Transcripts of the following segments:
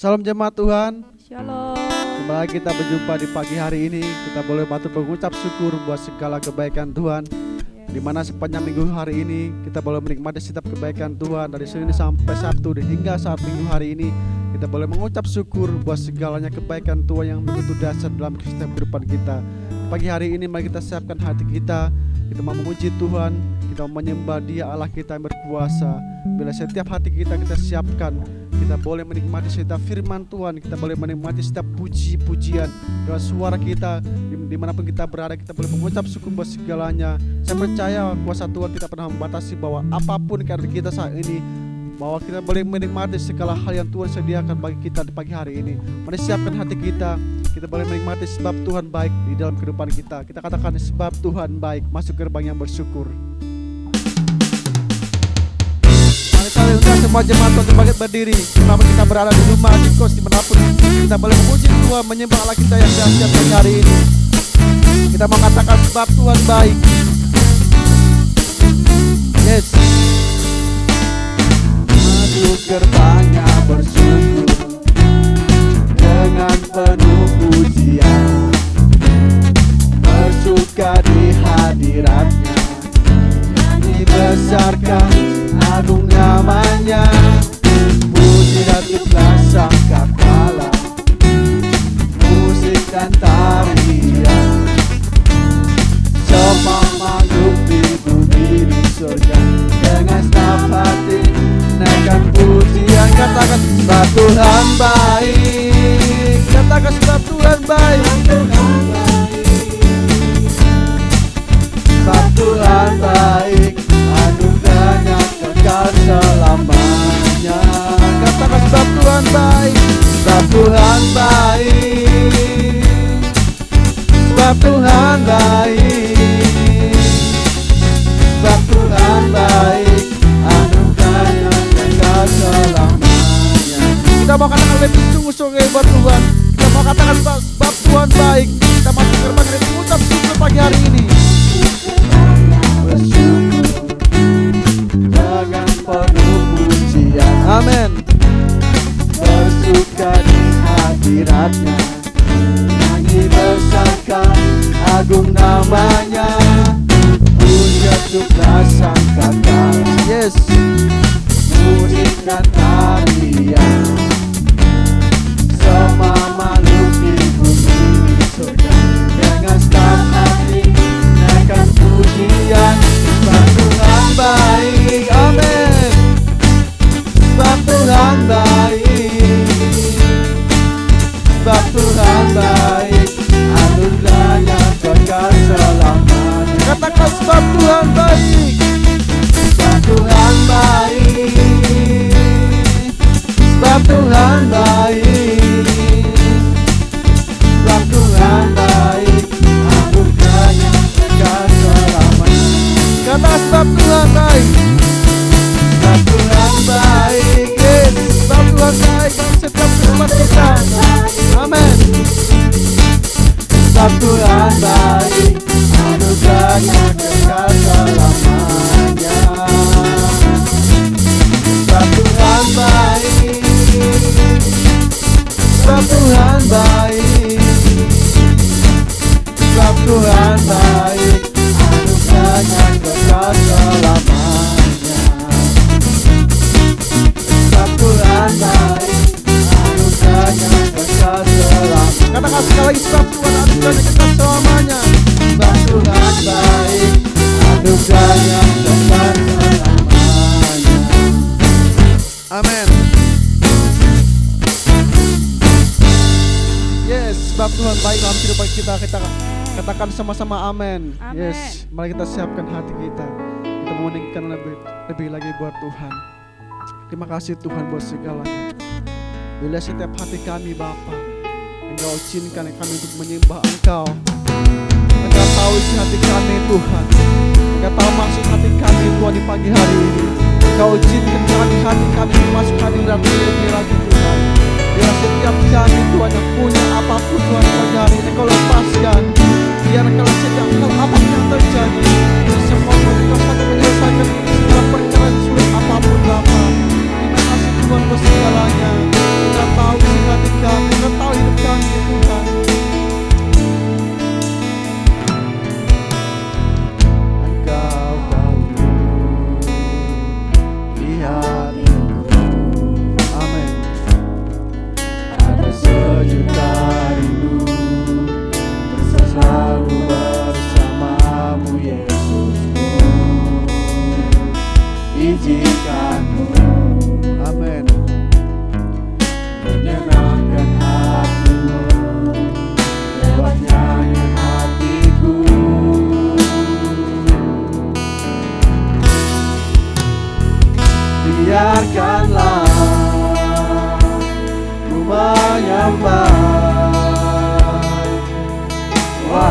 Salam jemaat Tuhan. Shalom. Kembali kita berjumpa di pagi hari ini. Kita boleh patut mengucap syukur buat segala kebaikan Tuhan. Di mana sepanjang minggu hari ini kita boleh menikmati setiap kebaikan Tuhan dari Senin sampai Sabtu hingga saat minggu hari ini. Kita boleh mengucap syukur buat segalanya kebaikan Tuhan yang begitu dasar dalam setiap kehidupan kita. Pagi hari ini mari kita siapkan hati kita. Kita mau memuji Tuhan, kita mau menyembah Dia Allah kita yang berkuasa. Bila setiap hati kita siapkan, kita boleh menikmati setiap firman Tuhan. Kita boleh menikmati setiap puji-pujian dengan suara kita. Dimanapun kita berada, kita boleh mengucap syukur buat segalanya. Saya percaya kuasa Tuhan tidak pernah membatasi bahwa apapun keadaan kita saat ini, bahwa kita boleh menikmati segala hal yang Tuhan sediakan bagi kita di pagi hari ini. Mari siapkan hati kita. Kita boleh menikmati sebab Tuhan baik di dalam kehidupan kita. Kita katakan sebab Tuhan baik. Masuk gerbang yang bersyukur. Mari kita undang semua jemaat Tuhan untuk berdiri. Dimanapun kita berada, di rumah, di kos, dimanapun kita boleh memuji Tuhan, menyembah Allah kita yang dahsyat pagi hari ini. Kita mau katakan sebab Tuhan baik. Yes. Masuk gerbangnya bersyukur dengan penuh pujian, bersuka di hadiratnya, nyanyi besarkan agung namanya, puji dan ikhlas sangkakala, musik dan tarian, semua makhluk di bumi di surga, dengan segenap hati naikkan pujian. Katakan sebab Tuhan baik. Katakan sebab Tuhan baik. Sebab Tuhan baik, anugerahnya kekal selamanya. Katakan sebab Tuhan baik. Sebab Tuhan baik. Sebab Tuhan baik. Sebab Tuhan baik, anugerahnya kekal selamanya. Kita mau katakan lebih sungguh-sungguh buat Tuhan. Kita mau katakan sebab Tuhan baik. Kita masuk gerbang dan mengucap syukur pagi hari ini. Bersyukur dengan penuh pujian. Amin. Bersuka di hadiratnya, nyanyi besarkan agung namanya, puja syukur sangkakala. Yes. Musik dan tarian, semua makhluk di bumi di surga, dengan segenap hati naikkan pujian. Sebab Tuhan baik, amin. Sebab Tuhan baik. Sebab Tuhan baik, anugerahnya kekal selamanya. Katakan sebab Tuhan baik. Sebab Tuhan baik. Sebab Tuhan baik. Sebab Tuhan baik, anugerahnya kekal selamanya. Kata sebab Tuhan baik. Sebab Tuhan baik. Yes. Sebab Tuhan baik dalam setiap kehidupan kita. Amin. Sebab Tuhan baik, anugerahnya kekal selamanya. Sebab Tuhan baik. Sebab Tuhan baik. Sebab Tuhan baik, anugerahnya kekal selamanya. Sebab Tuhan baik, anugerahnya kekal selamanya. Katakan sekali lagi, sebab Tuhan anugerahnya kekal selamanya. Sebab Tuhan baik, anugerahnya kekal selamanya. Amin. Yes, sebab Tuhan baik dalam kehidupan kita. Kita katakan sama-sama amin. Yes, mari kita siapkan hati kita. Kita meninggikan lebih lagi buat Tuhan. Terima kasih Tuhan buat segalanya. Bila setiap hati kami Bapa, Engkau izinkan kami untuk menyembah Engkau. Engkau tahu isi hati kami Tuhan. Engkau tahu maksud hati kami Tuhan di pagi hari ini. Engkau izinkan hati kami masuk hadirat lebih lagi Tuhan. Biar setiap kami Tuhan yang punya apapun Tuhan pagi hari ini Engkau lepaskan. Biar kalau setiap hal apapun yang terjadi, semua Engkau sanggup menyelesaikan segala perkara sulit apapun Bapa. Terima kasih Tuhan buat segalanya. Kita tahu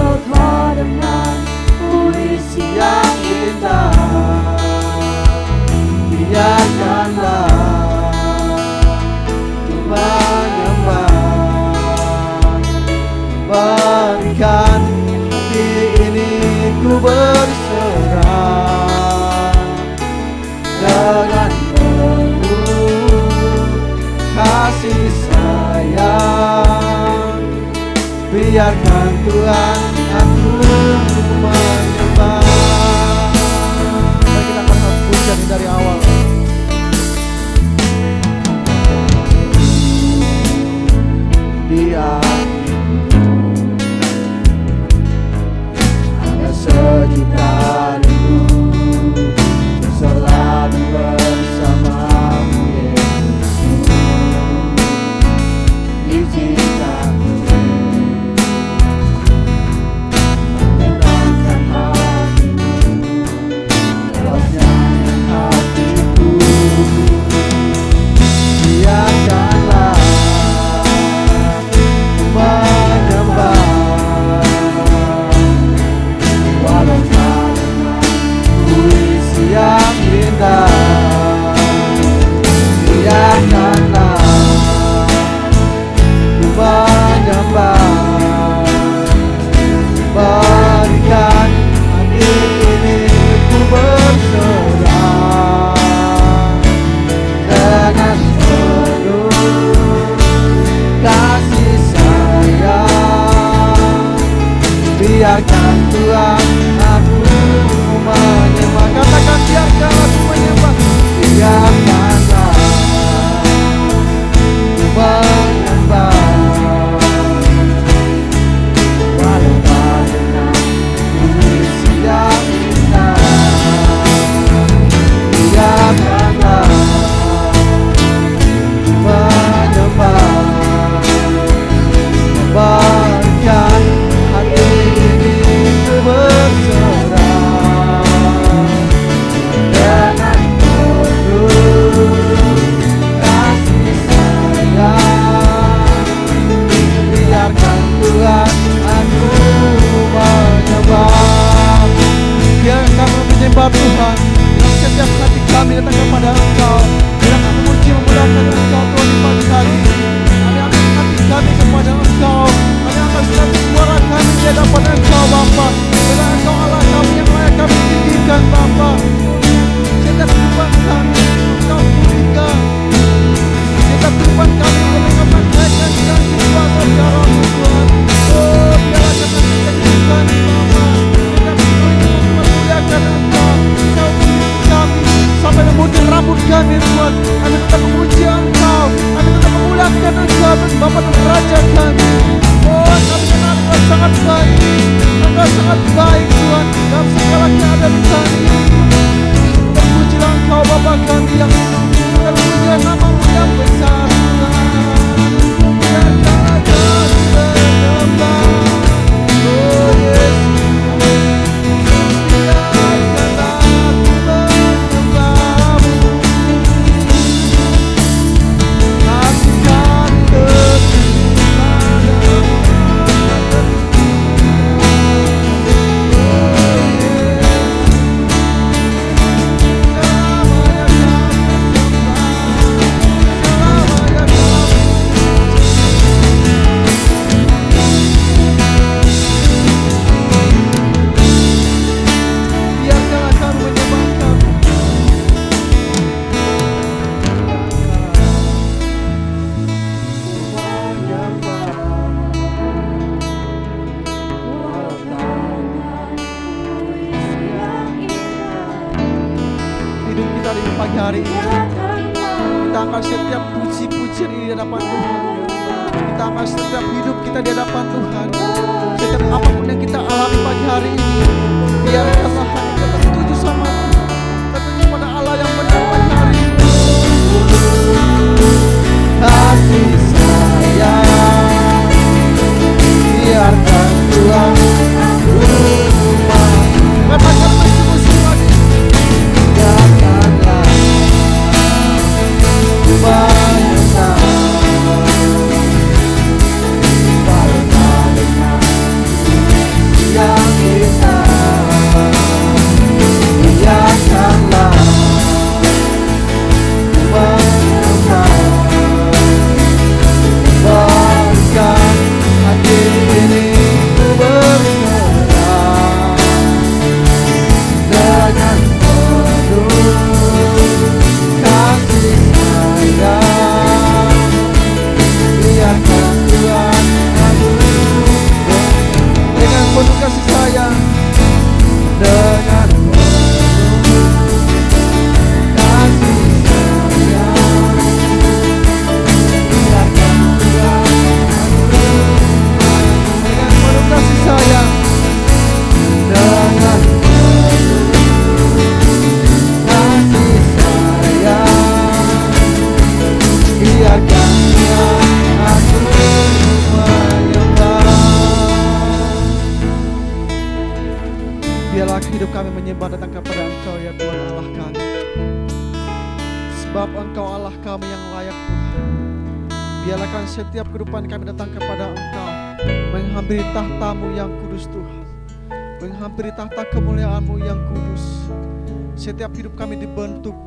Walau kau dengan puisi yang indah, biarkanlah ku menyembah, berikan hati ini ku berserah dengan penuh kasih sayang. Biarkan Tuhan aku menyembah. Mari kita akan pujian dari awal. Dia ada sejuta rindu selalu bersamamu Yesus. Izinkanku menenangkan hatimu, lewatnya hatiku. Biarkanlah menyembah, walau karena puisi yang indah. Biarkanlah ku menyembah, berikan hati ini ku berserah dengan penuh kasih sayang. Biarkan Tuhan aku menyembah. Katakan biarkan aku menyembah. Biarkanlah ku menyembah, walau karena puisi yang indah. Biarkanlah ku menyembah, berikan hati ini ku berserah dengan penuh kasih sayang. Biarkan Tuhan aku menyembah. Biar kami menyembah Tuhan dengan setiap hati kami datang kepada Engkau. Biar kami memuji memuliakan Engkau Tuhan di pagi hari ini. Kami angkat hati kami kepada Engkau. Kami angkat setiap suara kami di hadapan Engkau Bapa. Karena Engkau Allah kami yang layak kami tinggikan Bapa. Setiap kehidupan kami Engkau pulihkan. Setiap kehidupan kami Engkau praktekkan dengan kuasa darah-Mu Tuhan. Oh biarlah kami menjadikan Bapa. Setiap kehidupan memuliakan Engkau. Engkau pulih kami sampai memutih rambut kami Tuhan. Kami tetap memuji Engkau. Kami tetap memuliakan Engkau Bapa dan Raja kami. Oh kami kenal Engkau sangat baik. Engkau sangat baik Tuhan dalam segala keadaan kami. Terpujilah Engkau Bapa kami yang hidup. Terpujilah nama-Mu yang besar Tuhan. Biarkanlah kami menyembah. Oh Yesus, biarkanlah aku menyembah-Mu. Kasih kami terus padamu. Biarkanlah kami menyembah Kami. Hidup kita di pagi hari ini, kita angkat setiap puji-pujian ini di hadapan Tuhan. Kita angkat setiap hidup kita di hadapan Tuhan. Setiap apapun yang kita alami pagi hari ini, biarkanlah hati kita tertuju sama Tuhan, tertuju pada Allah yang benar pagi hari ini. Kasih sayang, biarkan Tuhan aku katakan musuh-musuh lagi. Biarkanlah ku menyembah, walau karena Biarlah hidup kami menyembah datang kepada Engkau ya Tuhan Allah kami. Sebab Engkau Allah kami yang layak Tuhan. Biarlah setiap kehidupan kami datang kepada Engkau, menghampiri tahta-Mu yang kudus Tuhan, menghampiri tahta kemuliaan-Mu yang kudus. Setiap hidup kami dibentuk,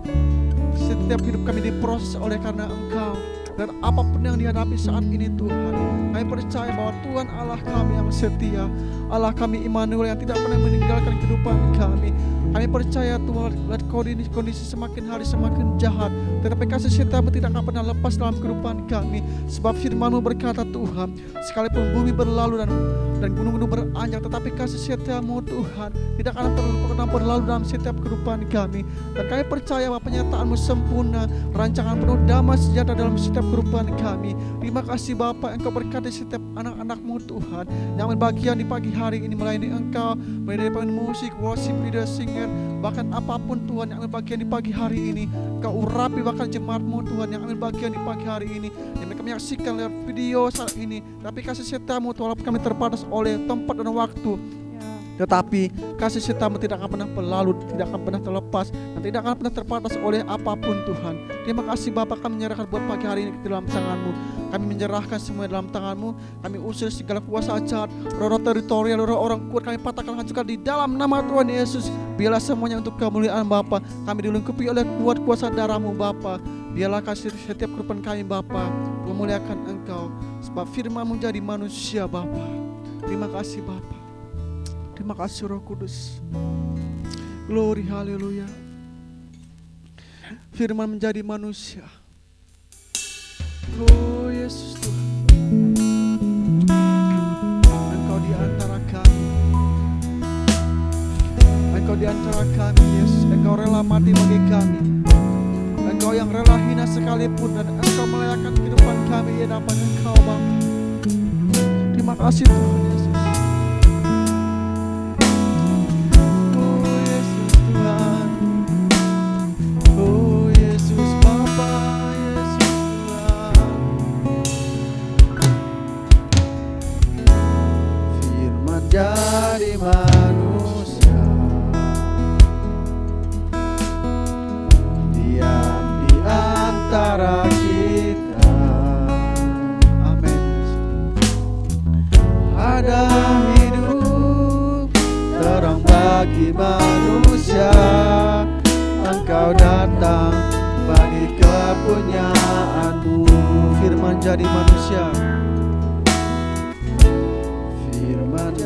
setiap hidup kami diproses oleh karena Engkau. Dan apapun yang dihadapi saat ini Tuhan, kami percaya bahwa Tuhan Allah kami yang setia, Allah kami Immanuel yang tidak pernah meninggalkan kehidupan kami. Kami percaya Tuhan, lihat kondisi semakin hari semakin jahat, tetapi kasih setia-Mu tidak akan pernah lepas dalam kehidupan kami. Sebab firman-Mu berkata Tuhan, sekalipun bumi berlalu dan gunung-gunung beranjak, tetapi kasih setia-Mu Tuhan tidak akan pernah berlalu dalam setiap kehidupan kami. Dan kami percaya bahwa penyertaan-Mu sempurna, rancangan penuh damai sejahtera dalam setiap kehidupan kami. Terima kasih Bapa, Engkau berkati setiap anak-anak-Mu Tuhan yang ambil bagian di pagi hari ini, melayani Engkau, mulai dari pemain musik, worship leader, singer, bahkan apapun Tuhan yang ambil bagian di pagi hari ini. Engkau urapi bahkan jemaat-Mu Tuhan yang ambil bagian di pagi hari ini, yang mereka menyaksikan lewat video saat ini. Tapi kasih setia-Mu walaupun kami terbatas oleh tempat dan waktu, tetapi kasih setia-Mu tidak akan pernah berlalu, tidak akan pernah terlepas, dan tidak akan pernah terbatas oleh apapun Tuhan. Terima kasih Bapa, kami menyerahkan buat pagi hari ini ke dalam tangan-Mu. Kami menyerahkan semua dalam tangan-Mu. Kami usir segala kuasa jahat, roh-roh teritorial, roh orang kuat, kami patahkan hancurkan di dalam nama Tuhan Yesus. Biarlah semuanya untuk kemuliaan Bapa. Kami dilengkapi oleh kuat kuasa darah-Mu Bapa. Biarlah kasih setiap kehidupan kami Bapa, memuliakan Engkau. Sebab firman-Mu jadi manusia Bapa. Terima kasih Bapa. Terima kasih Roh Kudus. Glory, haleluya. Firman menjadi manusia. Oh Yesus Tuhan, Engkau di antara kami. Engkau di antara kami Yesus. Engkau rela mati bagi kami. Engkau yang rela hina sekalipun, dan Engkau melayakan kehidupan kami di hadapan Engkau Bapa. Terima kasih Tuhan Yesus. Jadi manusia, diam di antara kita. Amin. Ada hidup terang bagi manusia. Engkau datang bagi kepunyaan-Mu. Firman jadi manusia.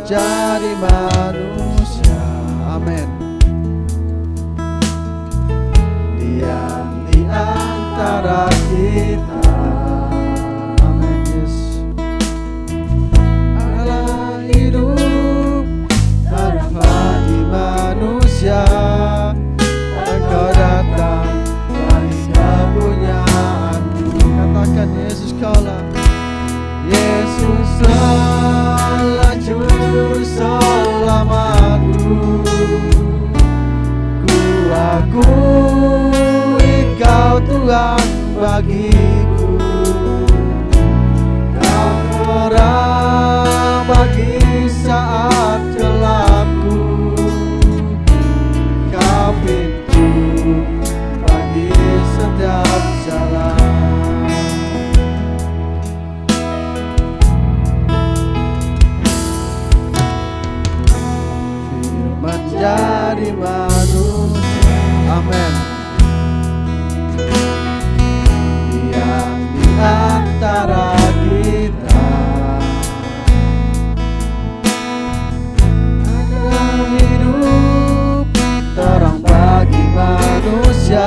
Jadi manusia, amin. Diam di antara kita, amin Yesus. Allah hidup terang bagi manusia. Engkau datang bagi kepunyaan-Mu. Katakan Yesus kaulah, Yesus Allah juru selamatku. Ku akui Kau Tuhan bagiku. Kau terang bagi saat gelapku. Kau pintu bagi setiap jalan. Jadi manusia, amin. Diam di antara kita. Ada hidup terang bagi manusia.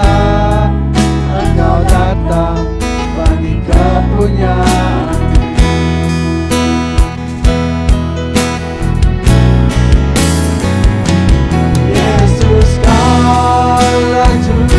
Engkau datang bagi kepunyaan. Yesus kaulah juru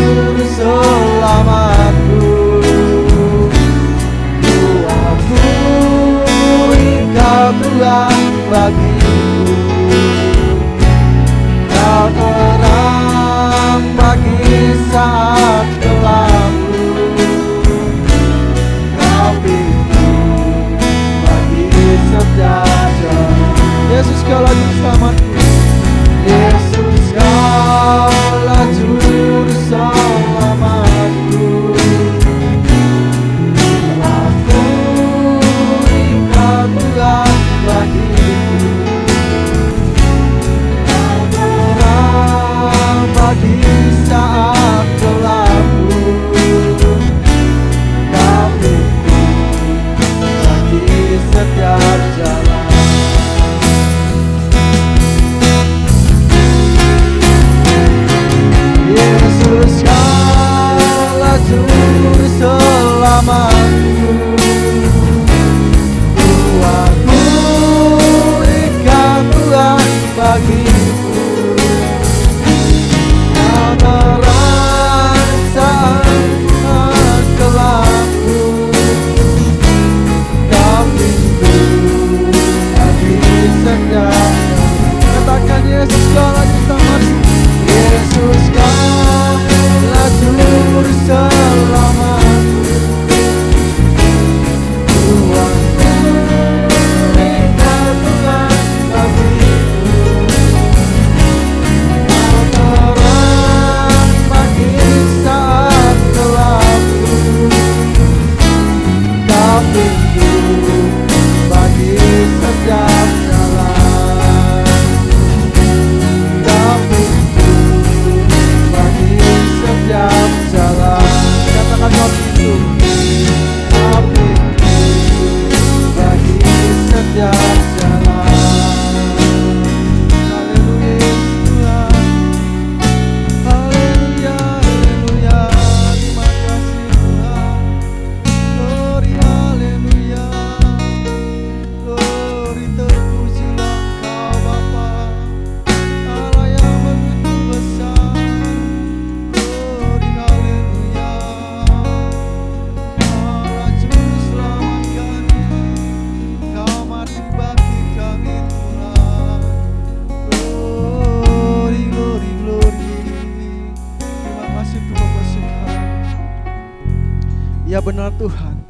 Ya benar Tuhan,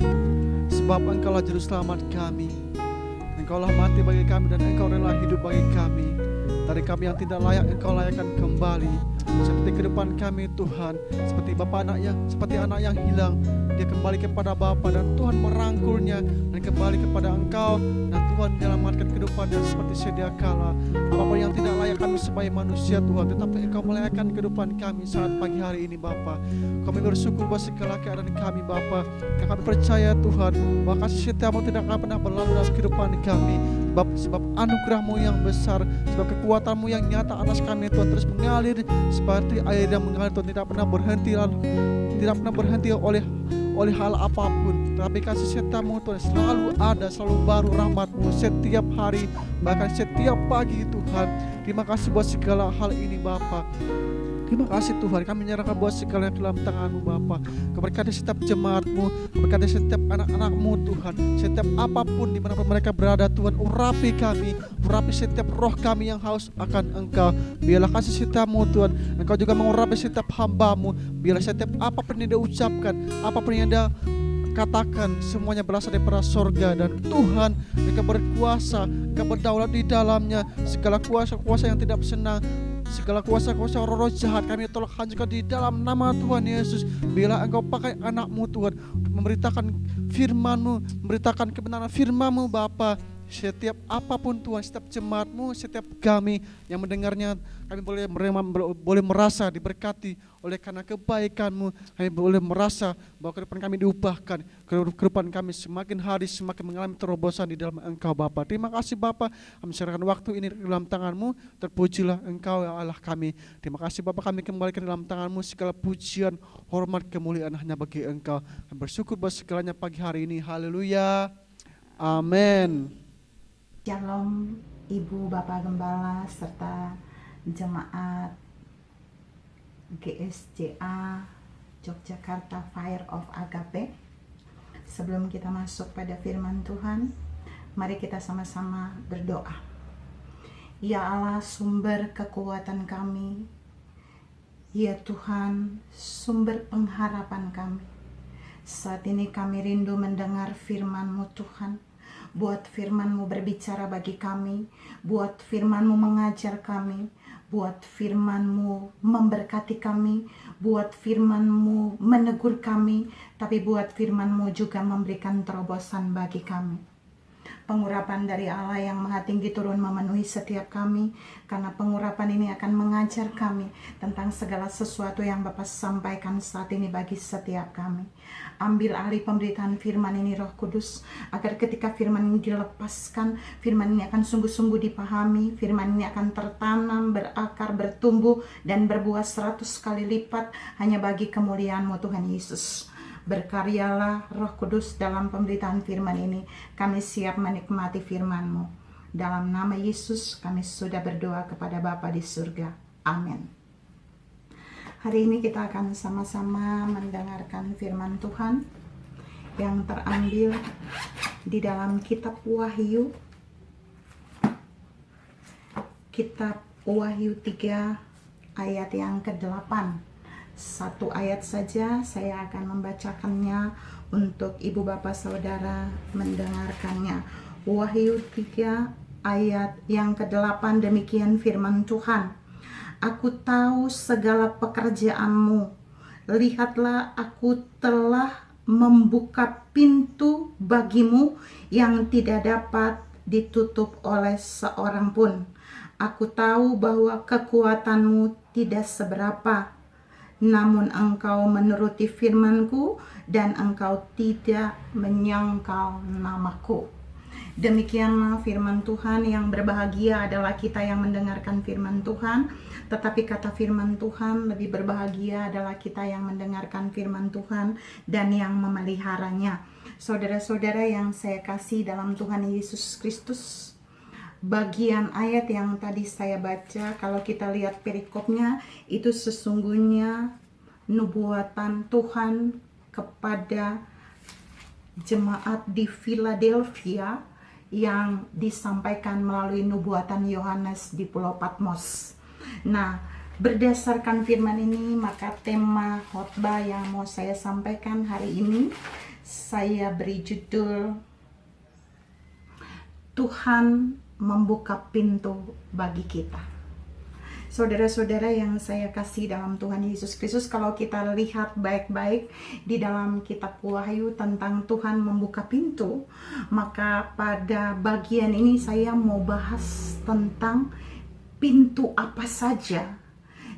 sebab Engkaulah Juru Selamat kami. Engkaulah mati bagi kami dan Engkau rela hidup bagi kami. Dari kami yang tidak layak Engkau layakkan kembali. Seperti kehidupan kami Tuhan, seperti seperti anak yang hilang, dia kembali kepada Bapa dan Tuhan merangkulnya dan kembali kepada Engkau, dan Tuhan menyelamatkan kehidupannya seperti sedia kala. Apapun yang tidak layak kami sebagai manusia Tuhan, tetapi Engkau melayakkan kehidupan kami saat pagi hari ini Bapa. Kami bersyukur buat segala keadaan kami Bapa. Kami percaya Tuhan bahwa kasih setiamu tidak akan pernah berlalu dalam kehidupan kami. Sebab anugerah-Mu yang besar, sebab kekuatan-Mu yang nyata atas kami Tuhan terus mengalir seperti air yang mengalir Tuhan, tidak pernah berhenti oleh hal apapun. Tapi kasih setiamu Tuhan selalu ada, selalu baru rahmat-Mu setiap hari, bahkan setiap pagi Tuhan. Terima kasih buat segala hal ini Bapa. Terima kasih Tuhan, kami menyerahkan buat segala yang dalam tangan-Mu Bapa. Berkati setiap jemaat-Mu, berkati setiap anak-anak-Mu Tuhan, setiap apapun dimanapun mereka berada Tuhan, urapi kami, urapi setiap roh kami yang haus akan Engkau. Biarlah kasih setiamu Tuhan, Engkau juga mengurapi setiap hamba-Mu. Biarlah setiap apapun yang dia ucapkan, apapun yang dia katakan, semuanya berasal daripada sorga. Dan Tuhan, Engkau berkuasa, Engkau berdaulat di dalamnya. Segala kuasa-kuasa yang tidak senang, segala kuasa-kuasa roh-roh jahat kami tolak hancurkan di dalam nama Tuhan Yesus. Bila Engkau pakai anak-Mu Tuhan untuk memberitakan firman-Mu, memberitakan kebenaran firman-Mu Bapa, setiap apapun Tuhan, setiap jemaat-Mu, setiap kami yang mendengarnya, kami boleh merasa diberkati oleh karena kebaikan-Mu. Kami boleh merasa bahwa kehidupan kami diubahkan, kehidupan kami semakin hari semakin mengalami terobosan di dalam Engkau Bapa. Terima kasih Bapa, kami serahkan waktu ini dalam tangan-Mu. Terpujilah Engkau ya Allah kami. Terima kasih Bapa, kami kembalikan dalam tangan-Mu segala pujian, hormat, kemuliaan hanya bagi Engkau. Kami bersyukur buat segalanya pagi hari ini. Haleluya. Amin. Shalom Ibu Bapak Gembala serta jemaat GSCA Yogyakarta Fire of Agape. Sebelum kita masuk pada firman Tuhan, mari kita sama-sama berdoa. Ya Allah, sumber kekuatan kami, ya Tuhan, sumber pengharapan kami. Saat ini kami rindu mendengar firman-Mu Tuhan. Buat firman-Mu berbicara bagi kami, buat firman-Mu mengajar kami, buat firman-Mu memberkati kami, buat firman-Mu menegur kami, tapi buat firman-Mu juga memberikan terobosan bagi kami. Pengurapan dari Allah yang Maha Tinggi turun memenuhi setiap kami, karena pengurapan ini akan mengajar kami tentang segala sesuatu yang Bapa sampaikan saat ini bagi setiap kami. Ambil alih pemberitaan firman ini Roh Kudus, agar ketika firman ini dilepaskan, firman ini akan sungguh-sungguh dipahami, firman ini akan tertanam, berakar, bertumbuh, dan berbuah 100 kali lipat hanya bagi kemuliaan-Mu Tuhan Yesus. Berkaryalah Roh Kudus dalam pemberitaan firman ini. Kami siap menikmati firman-Mu. Dalam nama Yesus kami sudah berdoa kepada Bapa di surga. Amin. Hari ini kita akan sama-sama mendengarkan firman Tuhan yang terambil di dalam kitab Wahyu. Kitab Wahyu 3 ayat yang ke-8. Satu ayat saja saya akan membacakannya untuk ibu bapak saudara mendengarkannya. Wahyu 3 ayat yang ke-8, demikian firman Tuhan. Aku tahu segala pekerjaanmu. Lihatlah, aku telah membuka pintu bagimu yang tidak dapat ditutup oleh seorang pun. Aku tahu bahwa kekuatanmu tidak seberapa, namun engkau menuruti firman-Ku dan engkau tidak menyangkal namaku. Demikianlah firman Tuhan. Yang berbahagia adalah kita yang mendengarkan firman Tuhan, tetapi kata firman Tuhan, lebih berbahagia adalah kita yang mendengarkan firman Tuhan dan yang memeliharanya. Saudara-saudara yang saya kasih dalam Tuhan Yesus Kristus, bagian ayat yang tadi saya baca, kalau kita lihat perikopnya, itu sesungguhnya nubuatan Tuhan kepada jemaat di Philadelphia yang disampaikan melalui nubuatan Yohanes di Pulau Patmos. Nah, Berdasarkan firman ini, maka tema khotbah yang mau saya sampaikan hari ini, saya beri judul Tuhan membuka pintu bagi kita. Saudara-saudara yang saya kasih dalam Tuhan Yesus Kristus, kalau kita lihat baik-baik di dalam kitab Wahyu tentang Tuhan membuka pintu, maka pada bagian ini saya mau bahas tentang pintu apa saja.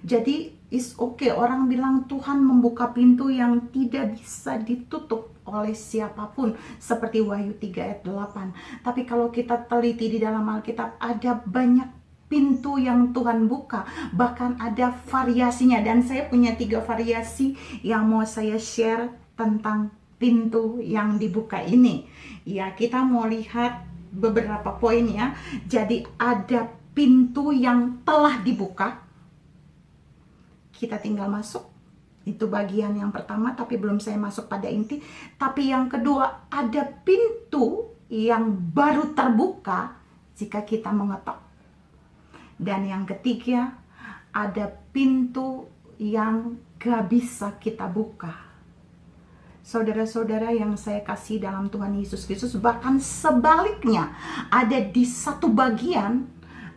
Jadi is okay, orang bilang Tuhan membuka pintu yang tidak bisa ditutup oleh siapapun, seperti Wahyu 3 ayat 8. Tapi kalau kita teliti di dalam Alkitab, ada banyak pintu yang Tuhan buka, bahkan ada variasinya. Dan saya punya 3 variasi yang mau saya share tentang pintu yang dibuka ini. Ya, kita mau lihat beberapa poin ya. Jadi ada pintu yang telah dibuka, kita tinggal masuk. Itu bagian yang pertama, tapi belum saya masuk pada inti. Tapi yang kedua, ada pintu yang baru terbuka jika kita mengetok. Dan yang ketiga, ada pintu yang gak bisa kita buka. Saudara-saudara yang saya kasih dalam Tuhan Yesus Kristus, bahkan sebaliknya, ada di satu bagian,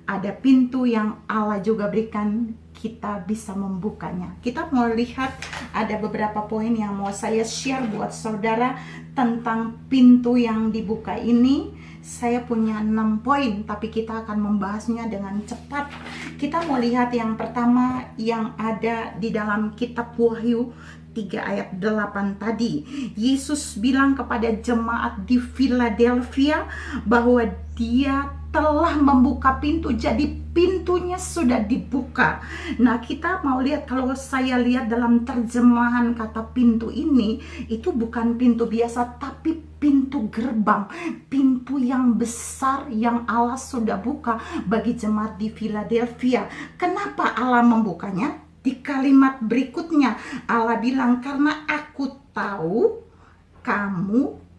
ada pintu yang Allah juga berikan, kita bisa membukanya. Kita mau lihat ada beberapa poin yang mau saya share buat saudara tentang pintu yang dibuka ini. Saya punya 6 poin, tapi kita akan membahasnya dengan cepat. Kita mau lihat yang pertama yang ada di dalam kitab Wahyu 3 ayat 8 tadi. Yesus bilang kepada jemaat di Philadelphia bahwa dia telah membuka pintu, jadi pintunya sudah dibuka. Nah, kita mau lihat, kalau saya lihat dalam terjemahan kata pintu ini, itu bukan pintu biasa, tapi pintu gerbang, pintu yang besar yang Allah sudah buka bagi jemaat di Philadelphia. Kenapa Allah membukanya? Di kalimat berikutnya Allah bilang, karena aku tahu kamu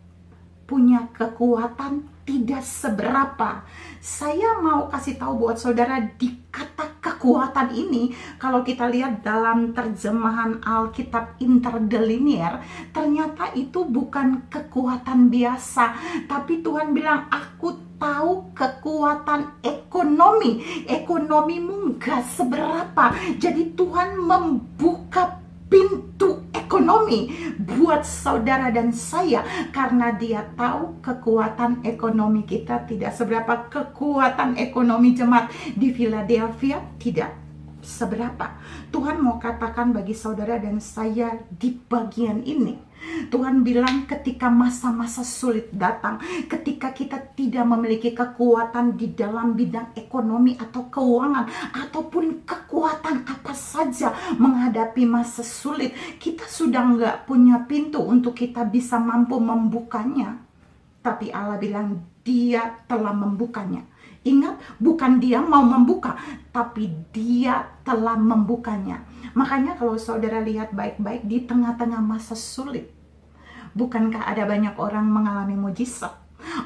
punya kekuatan tidak seberapa. Saya mau kasih tahu buat saudara, di kata kekuatan ini, kalau kita lihat dalam terjemahan Alkitab Interlinear, ternyata itu bukan kekuatan biasa, tapi Tuhan bilang, aku tahu kekuatan ekonomi. Ekonomimu gak seberapa. Jadi Tuhan membuka pintu ekonomi buat saudara dan saya, karena dia tahu kekuatan ekonomi kita tidak seberapa. Kekuatan ekonomi jemaat di Philadelphia tidak seberapa. Tuhan mau katakan bagi saudara dan saya di bagian ini, Tuhan bilang ketika masa-masa sulit datang, ketika kita tidak memiliki kekuatan di dalam bidang ekonomi atau keuangan, ataupun kekuatan apa saja menghadapi masa sulit, kita sudah nggak punya pintu untuk kita bisa mampu membukanya. Tapi Allah bilang dia telah membukanya. Ingat, bukan dia mau membuka, tapi dia telah membukanya. Makanya kalau saudara lihat baik-baik di tengah-tengah masa sulit, bukankah ada banyak orang mengalami mujizat?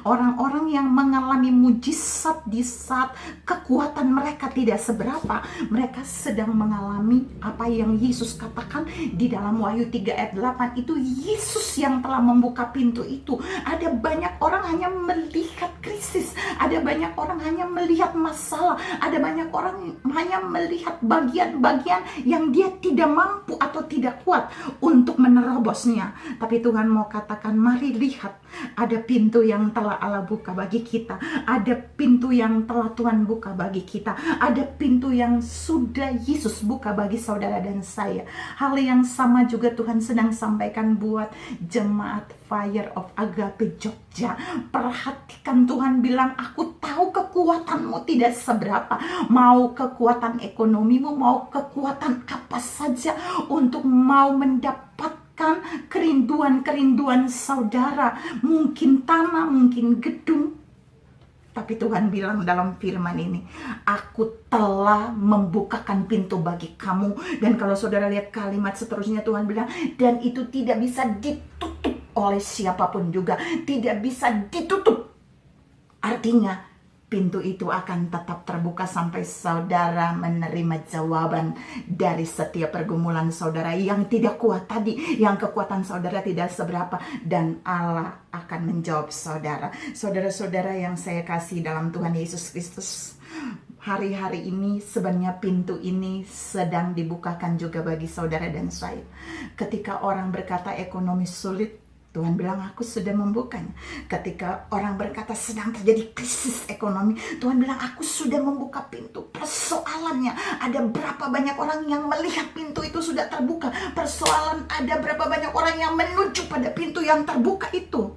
Orang-orang yang mengalami mujizat di saat kekuatan mereka tidak seberapa, mereka sedang mengalami apa yang Yesus katakan di dalam Wahyu 3 ayat 8. Itu Yesus yang telah membuka pintu itu. Ada banyak orang hanya melihat krisis, ada banyak orang hanya melihat masalah, ada banyak orang hanya melihat bagian-bagian yang dia tidak mampu atau tidak kuat untuk menerobosnya. Tapi Tuhan mau katakan, mari lihat, ada pintu yang telah Allah buka bagi kita. Ada pintu yang telah Tuhan buka bagi kita. Ada pintu yang sudah Yesus buka bagi saudara dan saya. Hal yang sama juga Tuhan sedang sampaikan buat jemaat Fire of Agape Jogja. Perhatikan, Tuhan bilang, aku tahu kekuatanmu tidak seberapa. Mau kekuatan ekonomimu, mau kekuatan apa saja untuk mau mendapatkan kerinduan-kerinduan saudara, mungkin tanah, mungkin gedung. Tapi Tuhan bilang dalam firman ini, aku telah membukakan pintu bagi kamu. Dan kalau saudara lihat kalimat seterusnya, Tuhan bilang, dan itu tidak bisa ditutup oleh siapapun juga. Tidak bisa ditutup. Artinya pintu itu akan tetap terbuka sampai saudara menerima jawaban dari setiap pergumulan saudara yang tidak kuat tadi, yang kekuatan saudara tidak seberapa, dan Allah akan menjawab saudara. Saudara-saudara yang saya kasih dalam Tuhan Yesus Kristus, hari-hari ini sebenarnya pintu ini sedang dibukakan juga bagi saudara dan saya. Ketika orang berkata ekonomi sulit, Tuhan bilang aku sudah membukanya. Ketika orang berkata sedang terjadi krisis ekonomi, Tuhan bilang aku sudah membuka pintu. Persoalannya ada berapa banyak orang yang melihat pintu itu sudah terbuka. Persoalan ada berapa banyak orang yang menuju pada pintu yang terbuka itu.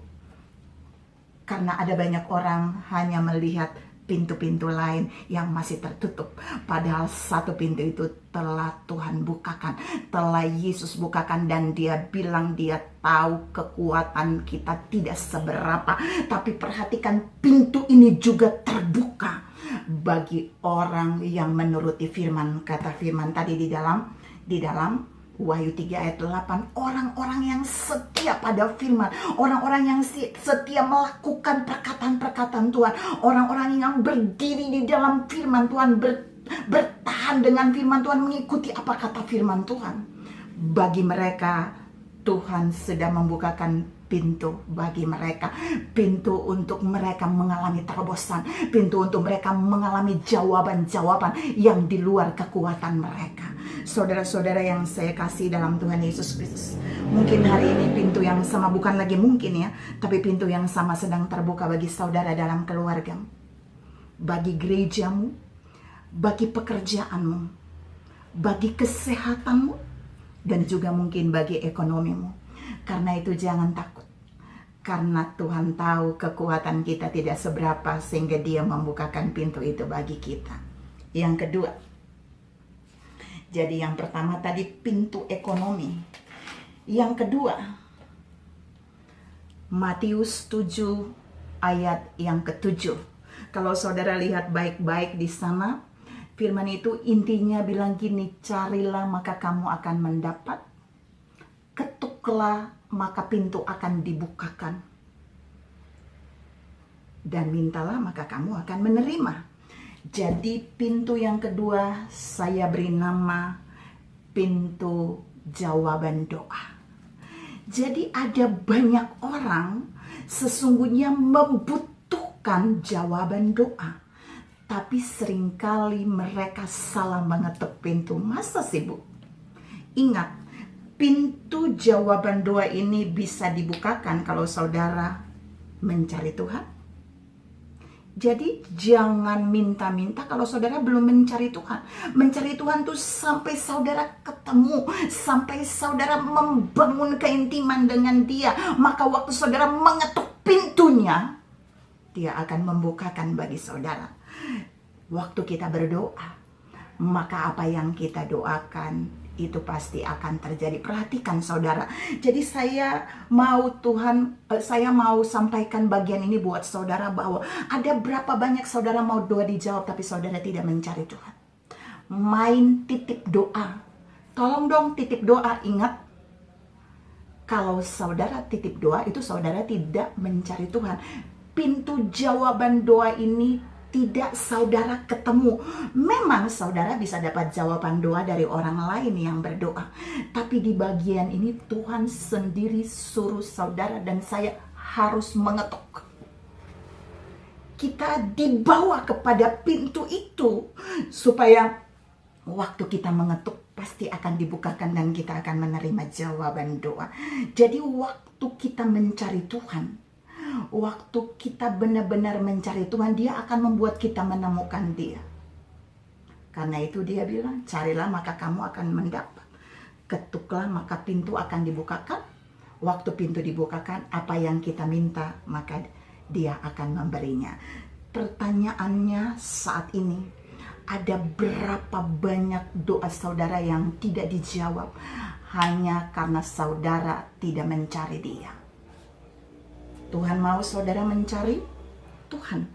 Karena ada banyak orang hanya melihat pintu-pintu lain yang masih tertutup. Padahal satu pintu itu telah Tuhan bukakan, telah Yesus bukakan, dan dia bilang dia tahu kekuatan kita tidak seberapa. Tapi perhatikan, pintu ini juga terbuka bagi orang yang menuruti firman. Kata firman tadi di dalam Wahyu 3 ayat 8, orang-orang yang setia pada firman, orang-orang yang setia melakukan perkataan-perkataan Tuhan, orang-orang yang berdiri di dalam firman Tuhan, bertahan dengan firman Tuhan, mengikuti apa kata firman Tuhan. Bagi mereka Tuhan sedang membukakan pintu bagi mereka, pintu untuk mereka mengalami terobosan, pintu untuk mereka mengalami jawaban-jawaban yang di luar kekuatan mereka. Saudara-saudara yang saya kasih dalam Tuhan Yesus Kristus, mungkin hari ini pintu yang sama, bukan lagi mungkin ya, tapi pintu yang sama sedang terbuka bagi saudara dalam keluargamu, bagi gerejamu, bagi pekerjaanmu, bagi kesehatanmu, dan juga mungkin bagi ekonomimu. Karena itu jangan takut, karena Tuhan tahu kekuatan kita tidak seberapa sehingga dia membukakan pintu itu bagi kita. Yang kedua, jadi yang pertama tadi pintu ekonomi. Yang kedua, Matius 7 ayat yang ke-7. Kalau saudara lihat baik-baik di sana, firman itu intinya bilang gini, carilah maka kamu akan mendapat, ketuklah maka pintu akan dibukakan, dan mintalah maka kamu akan menerima. Jadi pintu yang kedua saya beri nama pintu jawaban doa. Jadi ada banyak orang sesungguhnya membutuhkan jawaban doa, tapi seringkali mereka salah mengetuk pintu. Masa sih Bu? Ingat, pintu jawaban doa ini bisa dibukakan kalau saudara mencari Tuhan. Jadi jangan minta-minta kalau saudara belum mencari Tuhan. Mencari Tuhan tuh sampai saudara ketemu, sampai saudara membangun keintiman dengan dia. Maka waktu saudara mengetuk pintunya, dia akan membukakan bagi saudara. Waktu kita berdoa, maka apa yang kita doakan itu pasti akan terjadi. Perhatikan saudara. Jadi saya mau sampaikan bagian ini buat saudara, bahwa ada berapa banyak saudara mau doa dijawab tapi saudara tidak mencari Tuhan. Main titip doa. Tolong dong titip doa. Ingat, kalau saudara titip doa itu saudara tidak mencari Tuhan. Pintu jawaban doa ini tidak saudara ketemu. Memang saudara bisa dapat jawaban doa dari orang lain yang berdoa, tapi di bagian ini Tuhan sendiri suruh saudara dan saya harus mengetuk. Kita dibawa kepada pintu itu supaya waktu kita mengetuk pasti akan dibukakan dan kita akan menerima jawaban doa. Jadi waktu kita mencari Tuhan, waktu kita benar-benar mencari Tuhan, dia akan membuat kita menemukan dia. Karena itu dia bilang, carilah maka kamu akan mendapat, ketuklah maka pintu akan dibukakan. Waktu pintu dibukakan, apa yang kita minta maka dia akan memberinya. Pertanyaannya saat ini, ada berapa banyak doa saudara yang tidak dijawab hanya karena saudara tidak mencari dia? Tuhan mau saudara mencari Tuhan,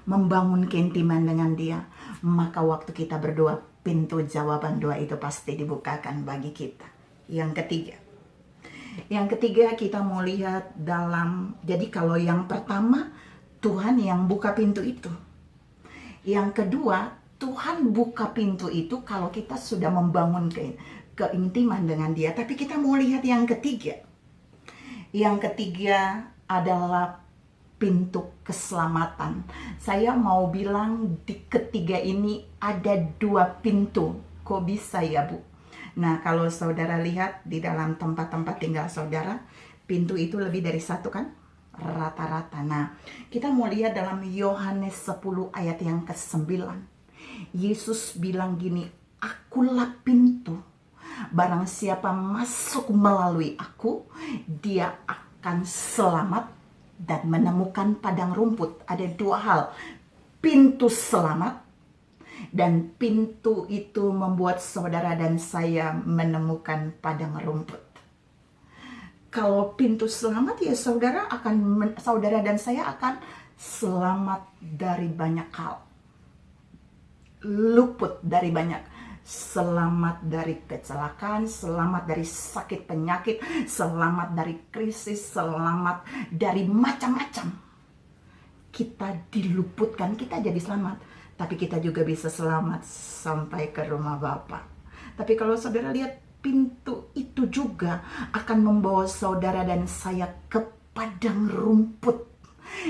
membangun keintiman dengan dia, maka waktu kita berdoa, pintu jawaban doa itu pasti dibukakan bagi kita. Yang ketiga kita mau lihat dalam, jadi kalau yang pertama Tuhan yang buka pintu itu, Yang kedua, Tuhan buka pintu itu kalau kita sudah membangun keintiman dengan Dia. Tapi kita mau lihat yang ketiga. Yang ketiga adalah pintu keselamatan. Saya mau bilang di ketiga ini ada 2 pintu. Kok bisa ya, Bu? Nah, kalau saudara lihat di dalam tempat-tempat tinggal saudara, pintu itu lebih dari 1 kan? Rata-rata. Nah, kita mau lihat dalam Yohanes 10 ayat yang ke-9. Yesus bilang gini, "Akulah pintu. Barang siapa masuk melalui aku, dia akan selamat dan menemukan padang rumput." Ada 2 hal. Pintu selamat, dan pintu itu membuat saudara dan saya menemukan padang rumput. Kalau pintu selamat ya saudara dan saya akan selamat dari banyak hal. Luput dari banyak, selamat dari kecelakaan, selamat dari sakit penyakit, selamat dari krisis, selamat dari macam-macam. Kita diluputkan, kita jadi selamat, tapi kita juga bisa selamat sampai ke rumah Bapa. Tapi kalau saudara lihat, pintu itu juga akan membawa saudara dan saya ke padang rumput.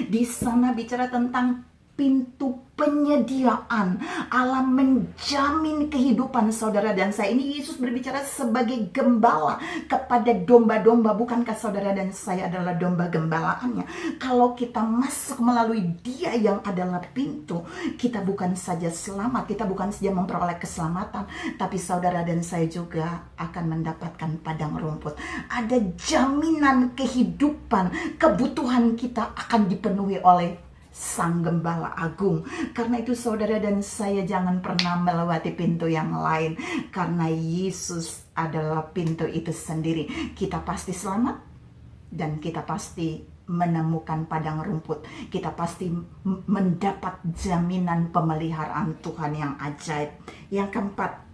Di sana bicara tentang pintu penyediaan. Allah menjamin kehidupan saudara dan saya. Ini Yesus berbicara sebagai gembala kepada domba-domba. Bukankah saudara dan saya adalah domba gembalaannya? Kalau kita masuk melalui Dia yang adalah pintu, kita bukan saja selamat, kita bukan saja memperoleh keselamatan, tapi saudara dan saya juga akan mendapatkan padang rumput. Ada jaminan kehidupan, kebutuhan kita akan dipenuhi oleh Sang Gembala Agung. Karena itu saudara dan saya jangan pernah melewati pintu yang lain, karena Yesus adalah pintu itu sendiri. Kita pasti selamat dan kita pasti menemukan padang rumput. Kita pasti mendapat jaminan pemeliharaan Tuhan yang ajaib. Yang keempat,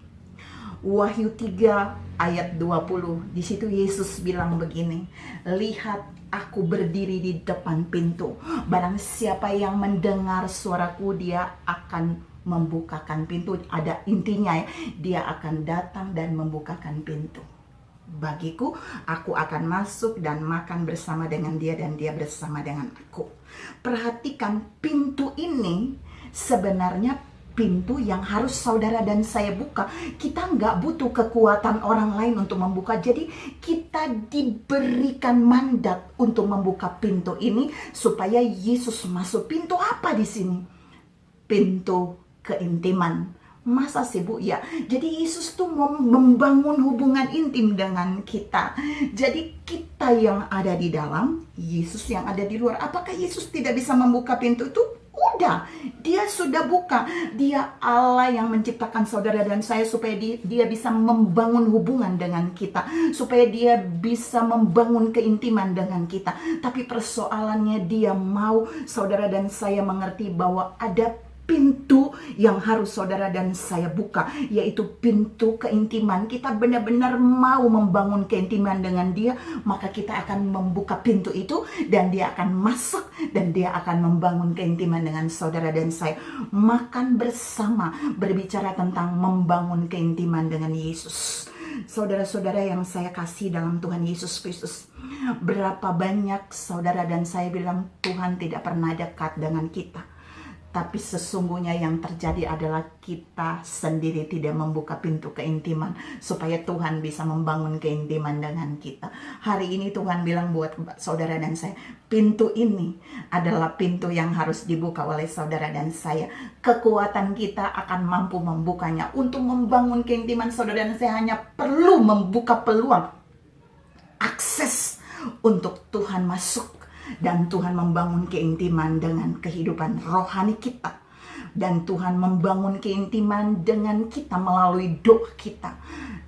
Wahyu 3 ayat 20. Di situ Yesus bilang begini, "Lihat, aku berdiri di depan pintu. Barang siapa yang mendengar suaraku, dia akan membukakan pintu." Ada intinya ya, dia akan datang dan membukakan pintu bagiku. Aku akan masuk dan makan bersama dengan dia dan dia bersama dengan aku. Perhatikan, pintu ini sebenarnya pintu yang harus saudara dan saya buka. Kita nggak butuh kekuatan orang lain untuk membuka. Jadi kita diberikan mandat untuk membuka pintu ini supaya Yesus masuk. Pintu apa di sini? Pintu keintiman. Masa sih Bu? Ya, jadi Yesus tuh mau membangun hubungan intim dengan kita. Jadi kita yang ada di dalam, Yesus yang ada di luar. Apakah Yesus tidak bisa membuka pintu itu? Udah, Dia sudah buka. Dia Allah yang menciptakan saudara dan saya supaya dia bisa membangun hubungan dengan kita, supaya Dia bisa membangun keintiman dengan kita. Tapi persoalannya Dia mau saudara dan saya mengerti bahwa ada pintu yang harus saudara dan saya buka, yaitu pintu keintiman. Kita benar-benar mau membangun keintiman dengan Dia, maka kita akan membuka pintu itu dan Dia akan masuk dan Dia akan membangun keintiman dengan saudara dan saya. Makan bersama, berbicara tentang membangun keintiman dengan Yesus. Saudara-saudara yang saya kasih dalam Tuhan Yesus Kristus, berapa banyak saudara dan saya bilang Tuhan tidak pernah dekat dengan kita. Tapi sesungguhnya yang terjadi adalah kita sendiri tidak membuka pintu keintiman supaya Tuhan bisa membangun keintiman dengan kita. Hari ini Tuhan bilang buat saudara dan saya, pintu ini adalah pintu yang harus dibuka oleh saudara dan saya. Kekuatan kita akan mampu membukanya. Untuk membangun keintiman saudara dan saya hanya perlu membuka peluang, akses untuk Tuhan masuk. Dan Tuhan membangun keintiman dengan kehidupan rohani kita. Dan Tuhan membangun keintiman dengan kita melalui doa kita,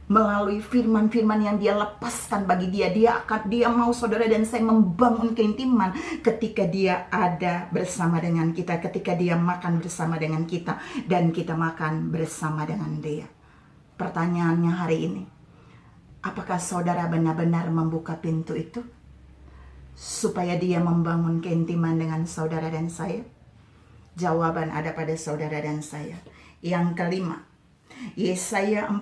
melalui firman-firman yang Dia lepaskan bagi Dia. Dia mau saudara dan saya membangun keintiman ketika Dia ada bersama dengan kita, ketika Dia makan bersama dengan kita, dan kita makan bersama dengan Dia. Pertanyaannya hari ini, apakah saudara benar-benar membuka pintu itu supaya Dia membangun keintiman dengan saudara dan saya? Jawaban ada pada saudara dan saya. Yang kelima, Yesaya 45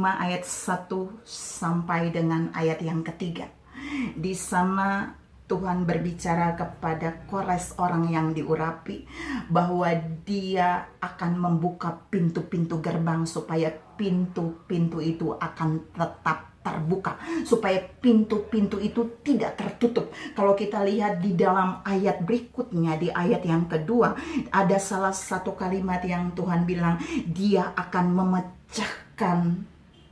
ayat 1 sampai dengan ayat yang ketiga. Di sana Tuhan berbicara kepada Kores, orang yang diurapi, bahwa dia akan membuka pintu-pintu gerbang supaya pintu-pintu itu akan tetap terbuka, supaya pintu-pintu itu tidak tertutup. Kalau kita lihat di dalam ayat berikutnya, di ayat yang kedua, ada salah satu kalimat yang Tuhan bilang, dia akan memecahkan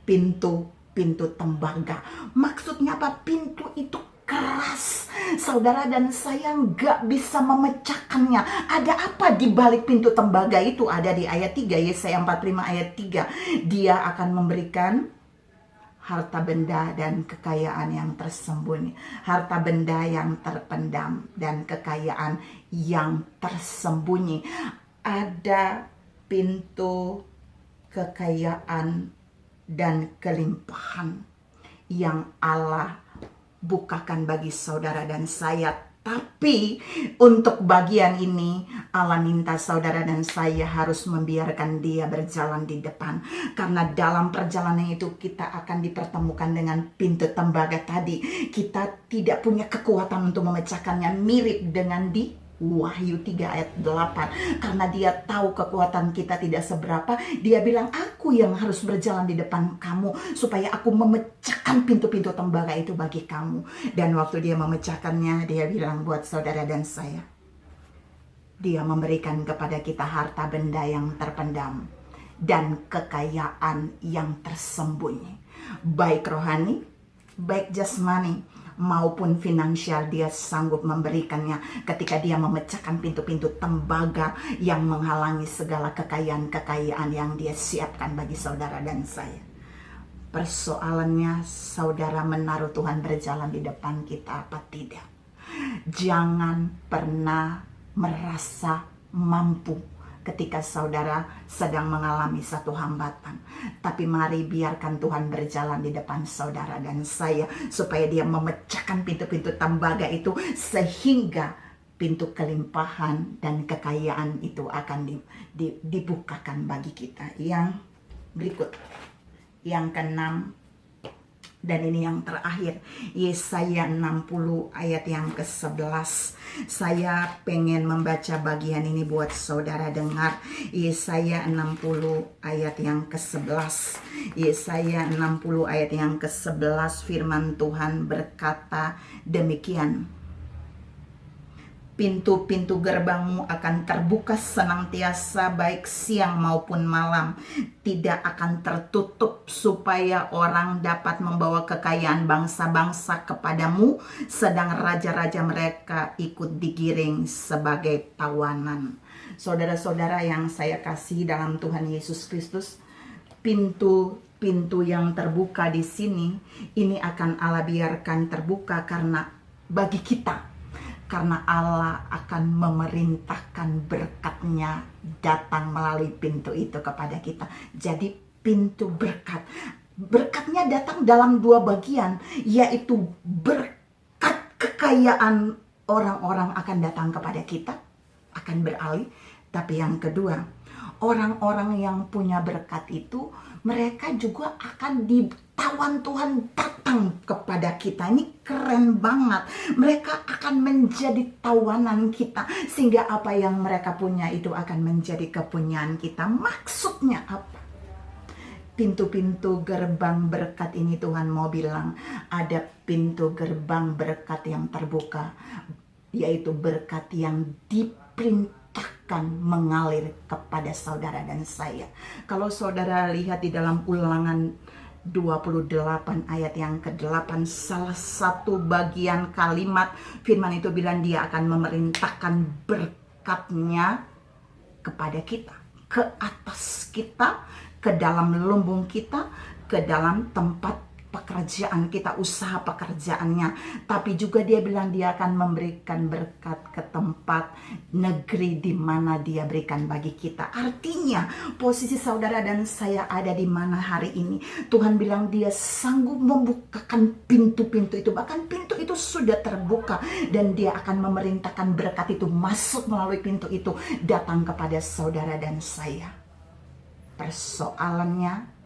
pintu-pintu tembaga. Maksudnya apa? Pintu itu keras, saudara dan saya nggak bisa memecahkannya. Ada apa di balik pintu tembaga itu? Ada di ayat 3, Yesaya 45 ayat 3. Dia akan memberikan harta benda dan kekayaan yang tersembunyi, harta benda yang terpendam dan kekayaan yang tersembunyi. Ada pintu kekayaan dan kelimpahan yang Allah bukakan bagi saudara dan saya. Tapi untuk bagian ini Allah minta saudara dan saya harus membiarkan dia berjalan di depan. Karena dalam perjalanan itu kita akan dipertemukan dengan pintu tembaga tadi. Kita tidak punya kekuatan untuk memecahkannya, mirip dengan di Wahyu 3 ayat 8. Karena dia tahu kekuatan kita tidak seberapa, dia bilang, aku yang harus berjalan di depan kamu supaya aku memecahkan pintu-pintu tembaga itu bagi kamu. Dan waktu dia memecahkannya, dia bilang buat saudara dan saya, dia memberikan kepada kita harta benda yang terpendam dan kekayaan yang tersembunyi, baik rohani, baik jasmani maupun finansial. Dia sanggup memberikannya ketika dia memecahkan pintu-pintu tembaga yang menghalangi segala kekayaan-kekayaan yang dia siapkan bagi saudara dan saya. Persoalannya, saudara menaruh Tuhan berjalan di depan kita apa tidak? Jangan pernah merasa mampu ketika saudara sedang mengalami satu hambatan. Tapi mari biarkan Tuhan berjalan di depan saudara dan saya, supaya dia memecahkan pintu-pintu tembaga itu, sehingga pintu kelimpahan dan kekayaan itu akan dibukakan bagi kita. Yang berikut, yang keenam, dan ini yang terakhir, Yesaya 60 ayat yang ke-11. Saya pengen membaca bagian ini buat saudara dengar. Yesaya 60 ayat yang ke-11. Yesaya 60 ayat yang ke-11, firman Tuhan berkata demikian. Pintu-pintu gerbangmu akan terbuka senantiasa, baik siang maupun malam. Tidak akan tertutup, supaya orang dapat membawa kekayaan bangsa-bangsa kepadamu, sedang raja-raja mereka ikut digiring sebagai tawanan. Saudara-saudara yang saya kasih dalam Tuhan Yesus Kristus, pintu-pintu yang terbuka di sini, ini akan Allah biarkan terbuka karena bagi kita. Karena Allah akan memerintahkan berkat-Nya datang melalui pintu itu kepada kita. Jadi pintu berkat. Berkat-Nya datang dalam dua bagian, yaitu berkat kekayaan orang-orang akan datang kepada kita, akan beralih. Tapi yang kedua, orang-orang yang punya berkat itu, mereka juga akan ditawan Tuhan datang kepada kita. Ini keren banget. Mereka akan menjadi tawanan kita, sehingga apa yang mereka punya itu akan menjadi kepunyaan kita. Maksudnya apa? Pintu-pintu gerbang berkat ini Tuhan mau bilang, ada pintu gerbang berkat yang terbuka, yaitu berkat yang diperintahkan mengalir kepada saudara dan saya. Kalau saudara lihat di dalam Ulangan 28 ayat yang ke-8, salah satu bagian kalimat firman itu bilang dia akan memerintahkan berkat-Nya kepada kita, ke atas kita, ke dalam lumbung kita, ke dalam tempat pekerjaan kita, usaha pekerjaannya. Tapi juga dia bilang dia akan memberikan berkat ke tempat negeri di mana dia berikan bagi kita. Artinya posisi saudara dan saya ada di mana hari ini. Tuhan bilang dia sanggup membukakan pintu-pintu itu. Bahkan pintu itu sudah terbuka. Dan dia akan memerintahkan berkat itu masuk melalui pintu itu, datang kepada saudara dan saya. Persoalannya,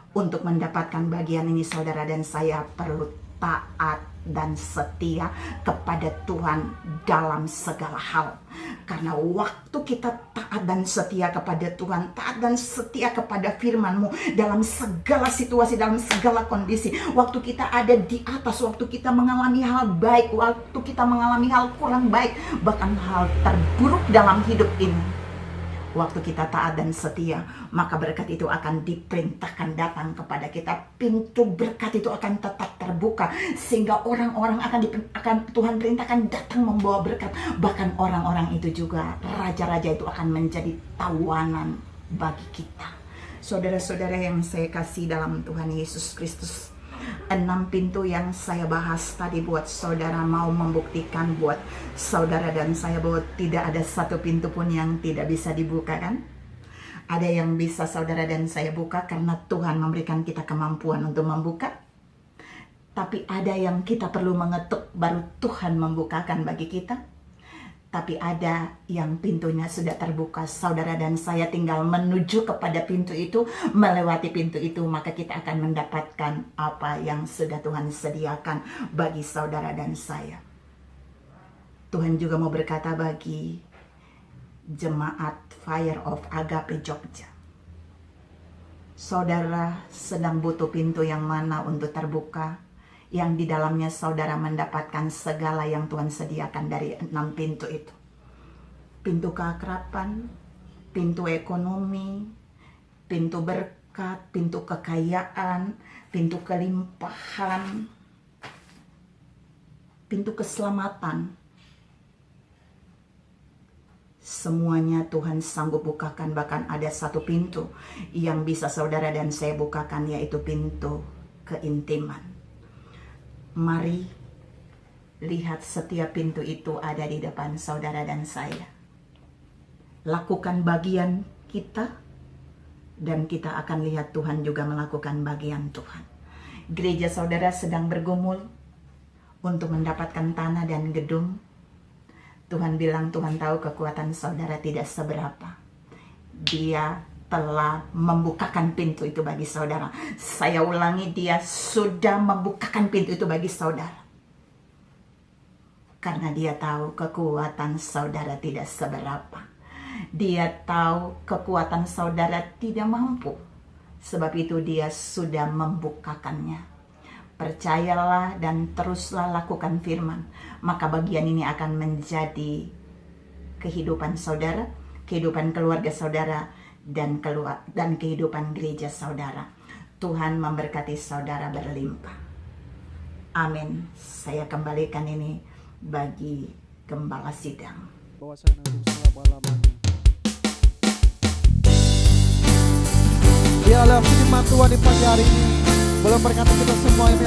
untuk mendapatkan bagian ini saudara dan saya perlu taat dan setia kepada Tuhan dalam segala hal. Karena waktu kita taat dan setia kepada Tuhan, taat dan setia kepada firman-Mu dalam segala situasi, dalam segala kondisi, waktu kita ada di atas, waktu kita mengalami hal baik, waktu kita mengalami hal kurang baik, bahkan hal terburuk dalam hidup ini, waktu kita taat dan setia, maka berkat itu akan diperintahkan datang kepada kita. Pintu berkat itu akan tetap terbuka, sehingga orang-orang akan Tuhan perintahkan datang membawa berkat. Bahkan orang-orang itu juga, raja-raja itu akan menjadi tawanan bagi kita. Saudara-saudara yang saya kasih dalam Tuhan Yesus Kristus, 6 pintu yang saya bahas tadi buat saudara, mau membuktikan buat saudara dan saya bahwa tidak ada satu pintu pun yang tidak bisa dibuka, kan? Ada yang bisa saudara dan saya buka karena Tuhan memberikan kita kemampuan untuk membuka. Tapi ada yang kita perlu mengetuk baru Tuhan membukakan bagi kita. Tapi ada yang pintunya sudah terbuka, saudara dan saya tinggal menuju kepada pintu itu, melewati pintu itu, maka kita akan mendapatkan apa yang sudah Tuhan sediakan bagi saudara dan saya. Tuhan juga mau berkata bagi jemaat Fire of Agape Jogja, saudara sedang butuh pintu yang mana untuk terbuka, yang di dalamnya saudara mendapatkan segala yang Tuhan sediakan dari 6 pintu itu. Pintu keakraban, pintu ekonomi, pintu berkat, pintu kekayaan, pintu kelimpahan, pintu keselamatan. Semuanya Tuhan sanggup bukakan. Bahkan ada satu pintu yang bisa saudara dan saya bukakan, yaitu pintu keintiman. Mari lihat setiap pintu itu ada di depan saudara dan saya. Lakukan bagian kita, dan kita akan lihat Tuhan juga melakukan bagian Tuhan. Gereja saudara sedang bergumul untuk mendapatkan tanah dan gedung. Tuhan bilang Tuhan tahu kekuatan saudara tidak seberapa. Dia telah membukakan pintu itu bagi saudara. Saya ulangi, dia sudah membukakan pintu itu bagi saudara. Karena dia tahu kekuatan saudara tidak seberapa. Dia tahu kekuatan saudara tidak mampu. Sebab itu dia sudah membukakannya. Percayalah dan teruslah lakukan firman. Maka bagian ini akan menjadi kehidupan saudara, kehidupan keluarga saudara, dan kehidupan gereja saudara. Tuhan memberkati saudara berlimpah. Amin. Saya kembalikan ini bagi gembala sidang. Bahwasanya untuk selama-lamanya. Biarlah firman Tuhan di pagi hari ini boleh berkata kita semua yang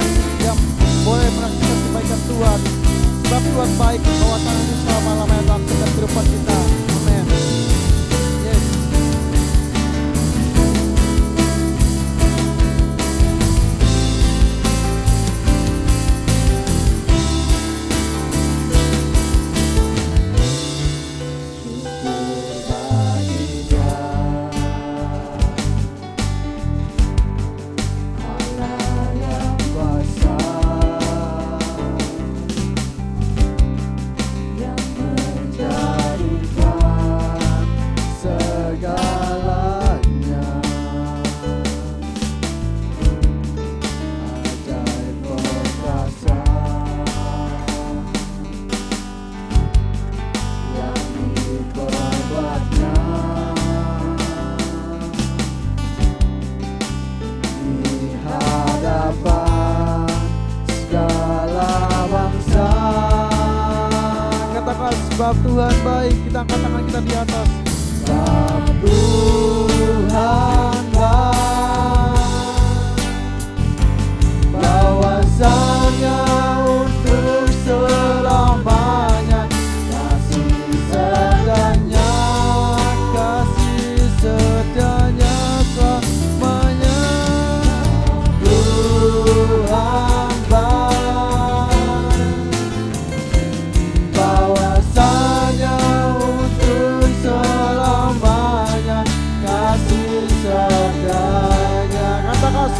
boleh merasakan kebaikan Tuhan. Sebab Tuhan baik, bahwasanya untuk selama-lamanya dalam setiap kehidupan kita. Amin. Yes. Sebab Tuhan baik, kita angkat tangan kita di atas. Sebab Tuhan baik,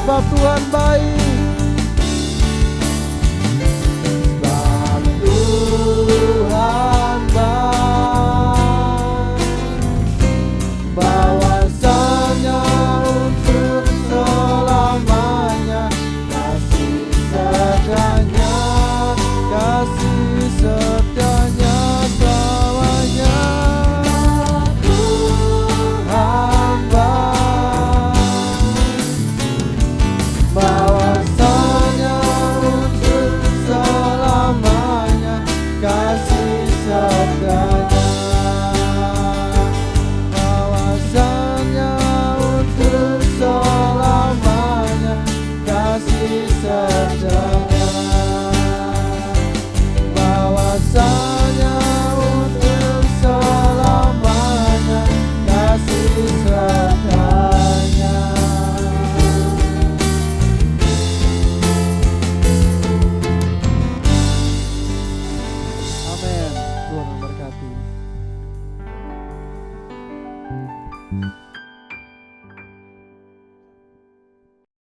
sebab Tuhan baik. Sebab Tuhan baik, bahwasanya untuk selamanya, kasih setianya, kasih setianya selamanya. Tuhan baik, bahwasanya untuk selamanya, kasih setianya, bahwasanya untuk selamanya, kasih setianya, bahwasanya untuk selamanya, kasih setianya. Amin. Tuhan memberkati.